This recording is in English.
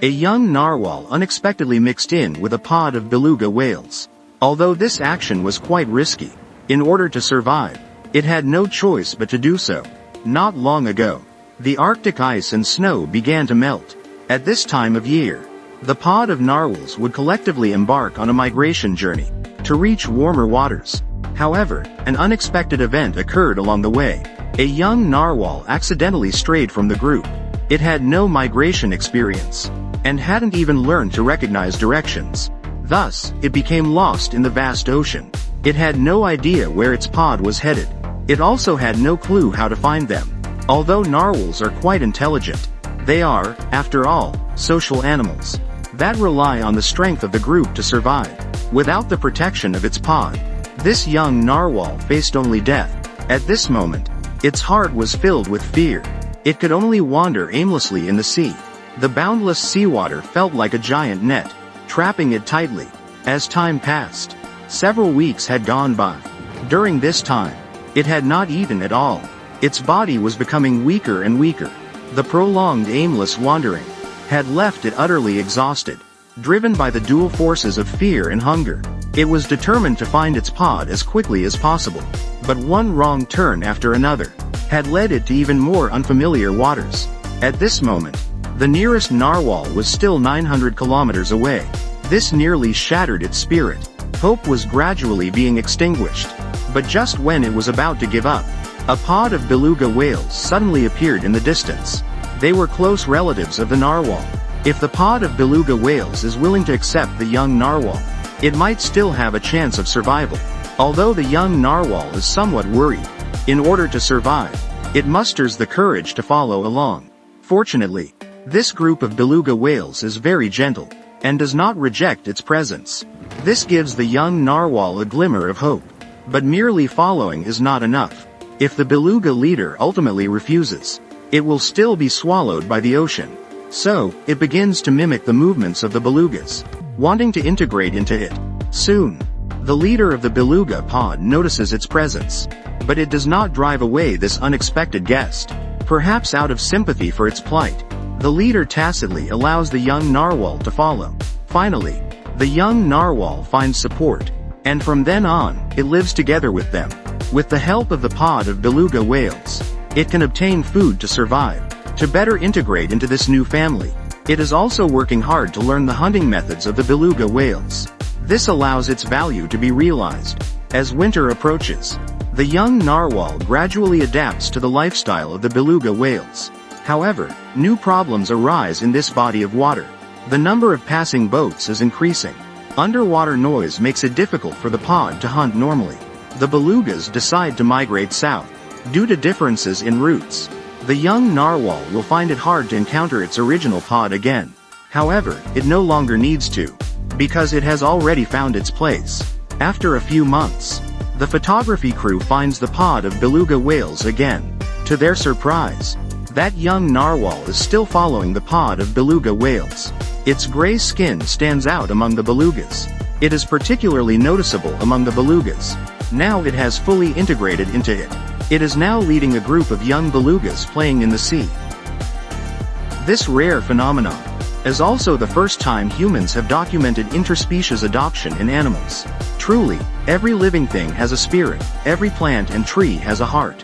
A young narwhal unexpectedly mixed in with a pod of beluga whales. Although this action was quite risky, in order to survive, it had no choice but to do so. Not long ago, the Arctic ice and snow began to melt. At this time of year, the pod of narwhals would collectively embark on a migration journey to reach warmer waters. However, an unexpected event occurred along the way. A young narwhal accidentally strayed from the group. It had no migration experience, and hadn't even learned to recognize directions. Thus, it became lost in the vast ocean. It had no idea where its pod was headed. It also had no clue how to find them. Although narwhals are quite intelligent, they are, after all, social animals that rely on the strength of the group to survive. Without the protection of its pod, this young narwhal faced only death. At this moment, its heart was filled with fear. It could only wander aimlessly in the sea. The boundless seawater felt like a giant net, trapping it tightly. As time passed, several weeks had gone by. During this time, it had not eaten at all. Its body was becoming weaker and weaker. The prolonged aimless wandering had left it utterly exhausted. Driven by the dual forces of fear and hunger, it was determined to find its pod as quickly as possible. But one wrong turn after another had led it to even more unfamiliar waters. At this moment, the nearest narwhal was still 900 kilometers away. This nearly shattered its spirit. Hope was gradually being extinguished. But just when it was about to give up, a pod of beluga whales suddenly appeared in the distance. They were close relatives of the narwhal. If the pod of beluga whales is willing to accept the young narwhal, it might still have a chance of survival. Although the young narwhal is somewhat worried, in order to survive, it musters the courage to follow along. Fortunately, this group of beluga whales is very gentle, and does not reject its presence. This gives the young narwhal a glimmer of hope. But merely following is not enough. If the beluga leader ultimately refuses, it will still be swallowed by the ocean. So, it begins to mimic the movements of the belugas, wanting to integrate into it. Soon, the leader of the beluga pod notices its presence, but it does not drive away this unexpected guest. Perhaps out of sympathy for its plight, the leader tacitly allows the young narwhal to follow. Finally, the young narwhal finds support, and from then on, it lives together with them. With the help of the pod of beluga whales, it can obtain food to survive. To better integrate into this new family, it is also working hard to learn the hunting methods of the beluga whales. This allows its value to be realized. As winter approaches, the young narwhal gradually adapts to the lifestyle of the beluga whales. However, new problems arise in this body of water. The number of passing boats is increasing. Underwater noise makes it difficult for the pod to hunt normally. The belugas decide to migrate south. Due to differences in routes, the young narwhal will find it hard to encounter its original pod again. However, it no longer needs to, because it has already found its place. After a few months, the photography crew finds the pod of beluga whales again. To their surprise, that young narwhal is still following the pod of beluga whales. Its gray skin stands out among the belugas. It is particularly noticeable among the belugas. Now it has fully integrated into it. It is now leading a group of young belugas playing in the sea. This rare phenomenon is also the first time humans have documented interspecies adoption in animals. Truly, every living thing has a spirit, every plant and tree has a heart.